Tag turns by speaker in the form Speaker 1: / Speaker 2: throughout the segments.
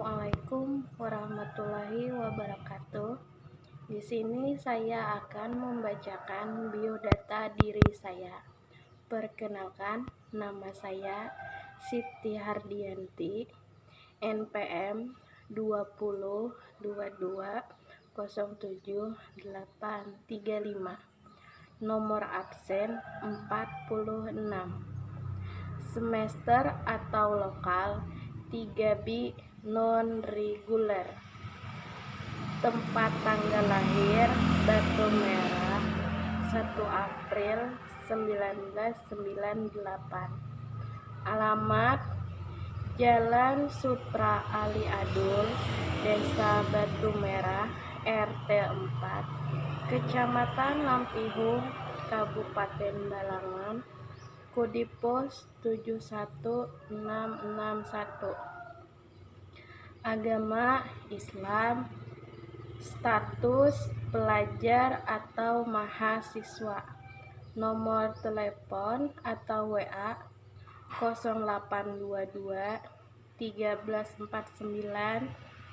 Speaker 1: Assalamualaikum warahmatullahi wabarakatuh. Di sini saya akan membacakan biodata diri saya. Perkenalkan, nama saya Siti Hardianti, NPM 2022070835, nomor absen 46, semester atau lokal 3B non-reguler, tempat tanggal lahir Batu Merah 1 April 1998, alamat Jalan Sutra Ali Adul, Desa Batu Merah, RT 4, Kecamatan Lampihung, Kabupaten Balangan, kode pos 71661, agama Islam, status pelajar atau mahasiswa, nomor telepon atau WA 0822 1349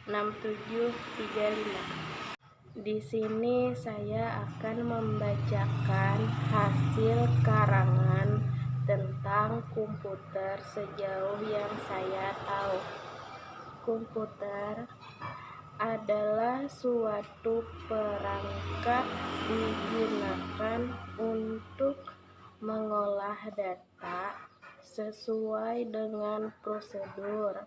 Speaker 1: 6735. Di sini saya akan membacakan hasil karangan tentang komputer sejauh yang saya tahu. Komputer adalah suatu perangkat digunakan untuk mengolah data sesuai dengan prosedur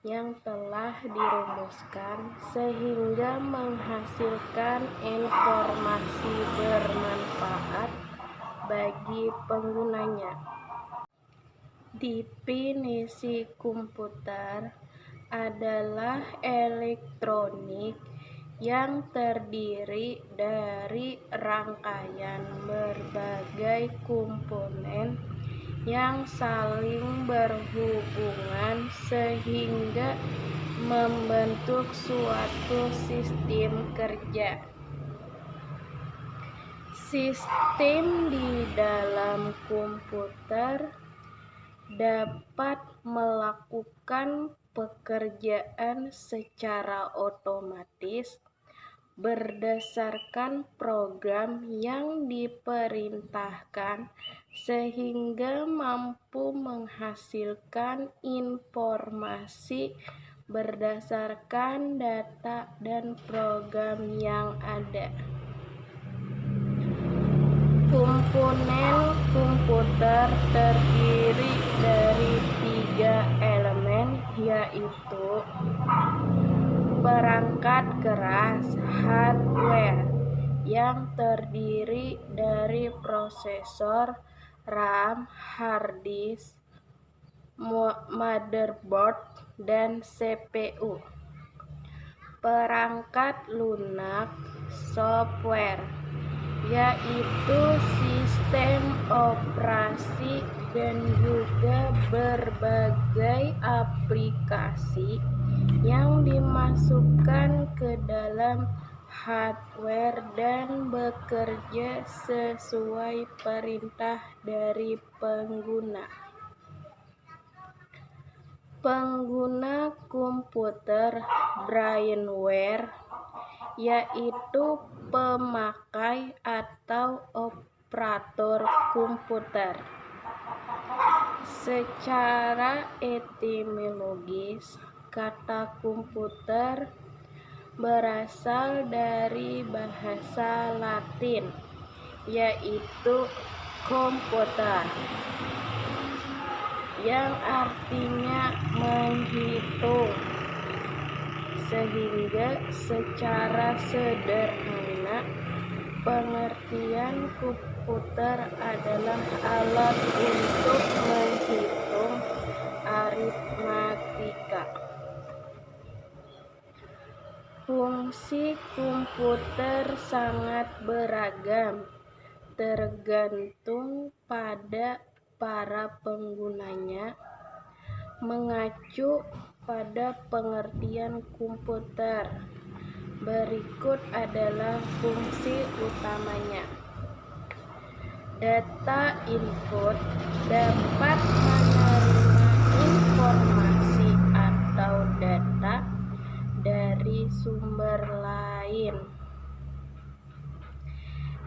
Speaker 1: yang telah dirumuskan sehingga menghasilkan informasi bermanfaat bagi penggunanya. Definisi komputer adalah elektronik yang terdiri dari rangkaian berbagai komponen yang saling berhubungan sehingga membentuk suatu sistem kerja. Sistem di dalam komputer dapat melakukan pekerjaan secara otomatis berdasarkan program yang diperintahkan sehingga mampu menghasilkan informasi berdasarkan data dan program yang ada. Komponen komputer terdiri dari 3 elemen, yaitu perangkat keras hardware yang terdiri dari prosesor, RAM, hard disk, motherboard, dan CPU. Perangkat lunak software yaitu sistem operasi dan juga berbagai aplikasi yang dimasukkan ke dalam hardware dan bekerja sesuai perintah dari pengguna. Pengguna komputer brainware yaitu pemakai atau operator komputer. Secara etimologis, kata komputer berasal dari bahasa Latin, yaitu komputer, yang artinya menghitung, sehingga secara sederhana pengertian komputer adalah alat untuk menghitung aritmatika. Fungsi komputer sangat beragam, tergantung pada para penggunanya. Mengacu pada pengertian komputer, berikut adalah fungsi utamanya. Data input dapat menerima informasi atau data sumber lain.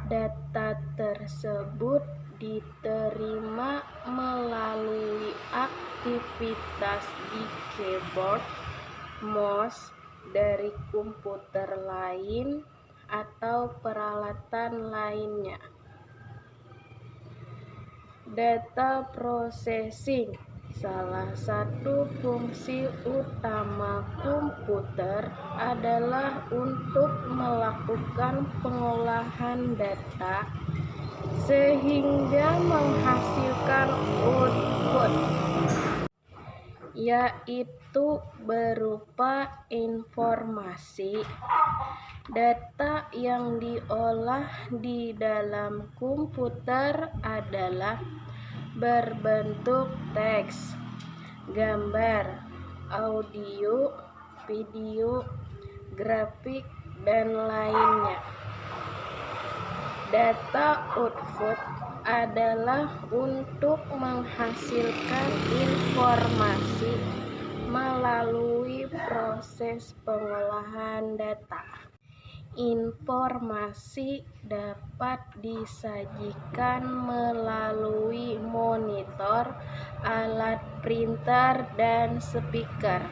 Speaker 1: Data tersebut diterima melalui aktivitas di keyboard, mouse dari komputer lain atau peralatan lainnya. Data processing salah satu fungsi utama komputer adalah untuk melakukan pengolahan data sehingga menghasilkan output, yaitu berupa informasi. Data yang diolah di dalam komputer adalah berbentuk teks, gambar, audio, video, grafik, dan lainnya. Data output adalah untuk menghasilkan informasi melalui proses pengolahan data. Informasi dapat disajikan melalui monitor, alat printer, dan speaker.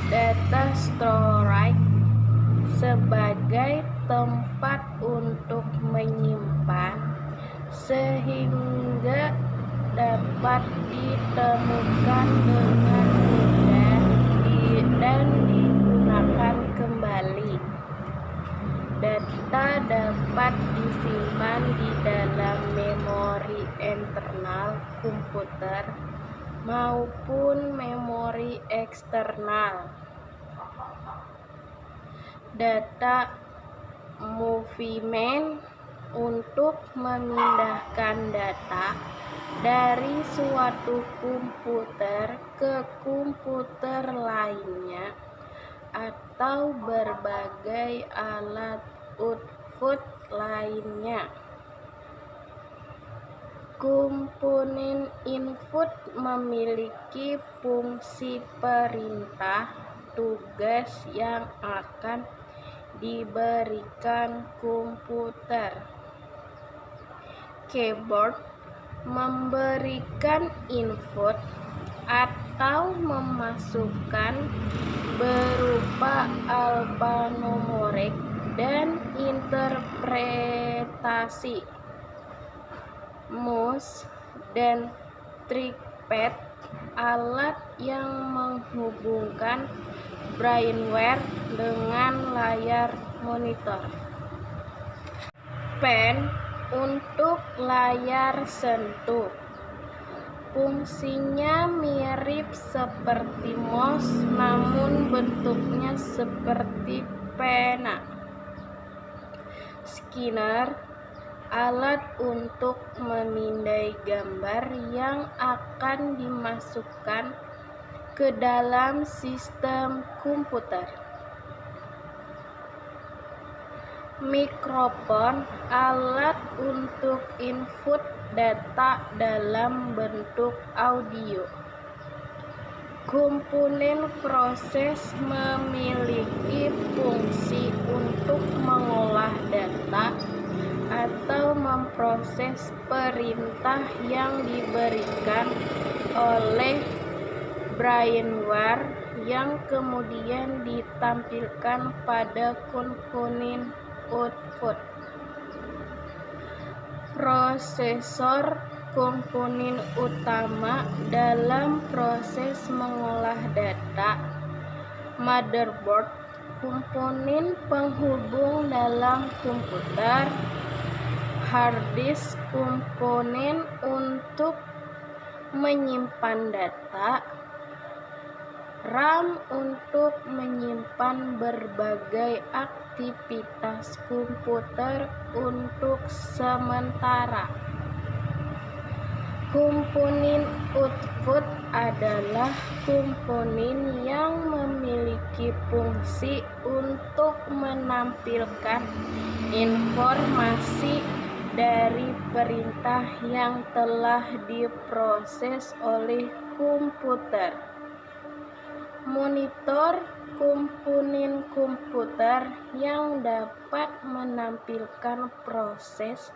Speaker 1: Data storage sebagai tempat untuk menyimpan sehingga dapat ditemukan dengan mudah dan digunakan kembali. Data dapat disimpan di dalam memori internal komputer maupun memori eksternal. Data movement untuk memindahkan data dari suatu komputer ke komputer lainnya atau berbagai alat output lainnya. Komponen input memiliki fungsi perintah tugas yang akan diberikan komputer. Keyboard memberikan input atau memasukkan berupa alfanumerik dan interpretasi. Mouse dan trackpad alat yang menghubungkan brainware dengan layar monitor. Pen untuk layar sentuh. Fungsinya mirip seperti mouse namun bentuknya seperti pena. Scanner, alat untuk memindai gambar yang akan dimasukkan ke dalam sistem komputer. Mikrofon, alat untuk input data dalam bentuk audio. Komponen proses memiliki fungsi untuk mengolah data atau memproses perintah yang diberikan oleh brainware yang kemudian ditampilkan pada komponen output. Prosesor, komponen utama dalam proses mengolah data. Motherboard, komponen penghubung dalam komputer. Hard disk, komponen untuk menyimpan data. RAM untuk menyimpan berbagai aktivitas komputer untuk sementara. Komponen output adalah komponen yang memiliki fungsi untuk menampilkan informasi dari perintah yang telah diproses oleh komputer. Monitor komponen komputer yang dapat menampilkan proses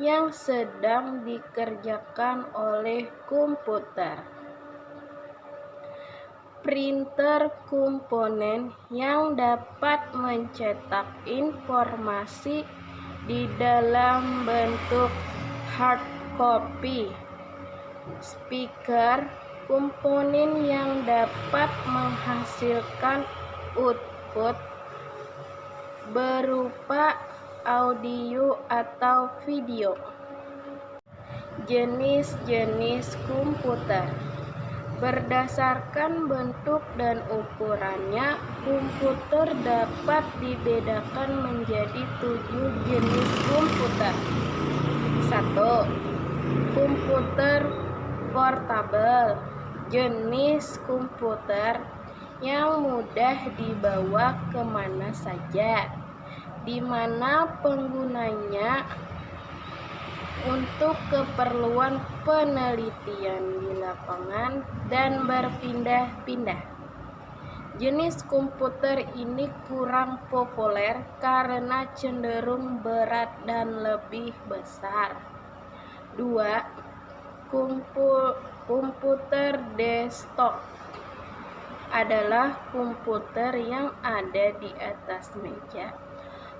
Speaker 1: yang sedang dikerjakan oleh komputer. Printer komponen yang dapat mencetak informasi di dalam bentuk hard copy. Speaker komponen yang dapat menghasilkan output berupa audio atau video. Jenis-jenis komputer. Berdasarkan bentuk dan ukurannya, komputer dapat dibedakan menjadi 7 jenis komputer. 1. Komputer portable. Jenis komputer yang mudah dibawa kemana saja, di mana penggunanya untuk keperluan penelitian di lapangan dan berpindah-pindah. Jenis komputer ini kurang populer karena cenderung berat dan lebih besar. 2. Komputer desktop adalah komputer yang ada di atas meja.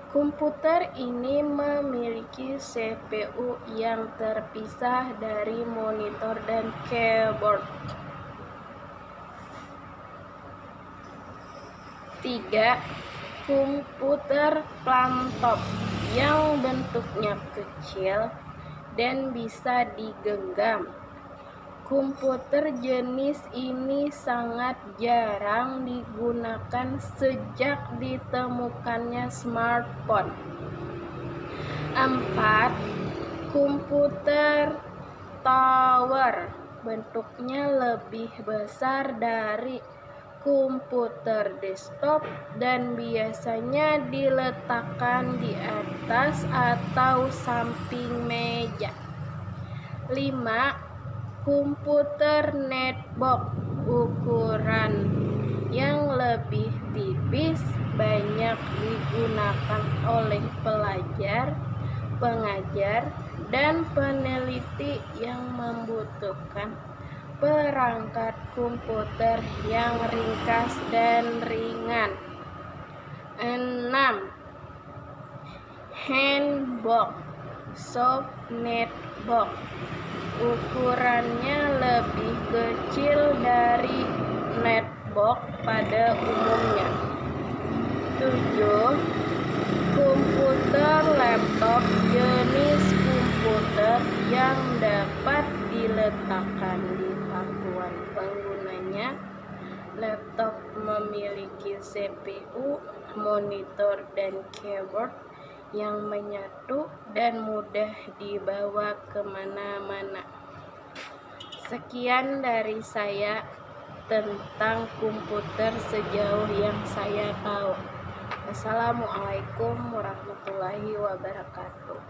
Speaker 1: Komputer ini memiliki CPU yang terpisah dari monitor dan keyboard. 3. Komputer laptop yang bentuknya kecil dan bisa digenggam. Komputer jenis ini sangat jarang digunakan sejak ditemukannya smartphone. 4. Komputer tower bentuknya lebih besar dari komputer desktop dan biasanya diletakkan di atas atau samping meja. 5. Komputer netbook ukuran yang lebih tipis banyak digunakan oleh pelajar, pengajar, dan peneliti yang membutuhkan perangkat komputer yang ringkas dan ringan. 6. Handbook soft netbook ukurannya lebih kecil dari netbook pada umumnya. 7. Komputer laptop jenis komputer yang dapat diletakkan di pangkuan penggunanya. Laptop memiliki CPU, monitor, dan keyboard yang menyatu dan mudah dibawa kemana-mana. Sekian dari saya tentang komputer sejauh yang saya tahu. Assalamualaikum warahmatullahi wabarakatuh.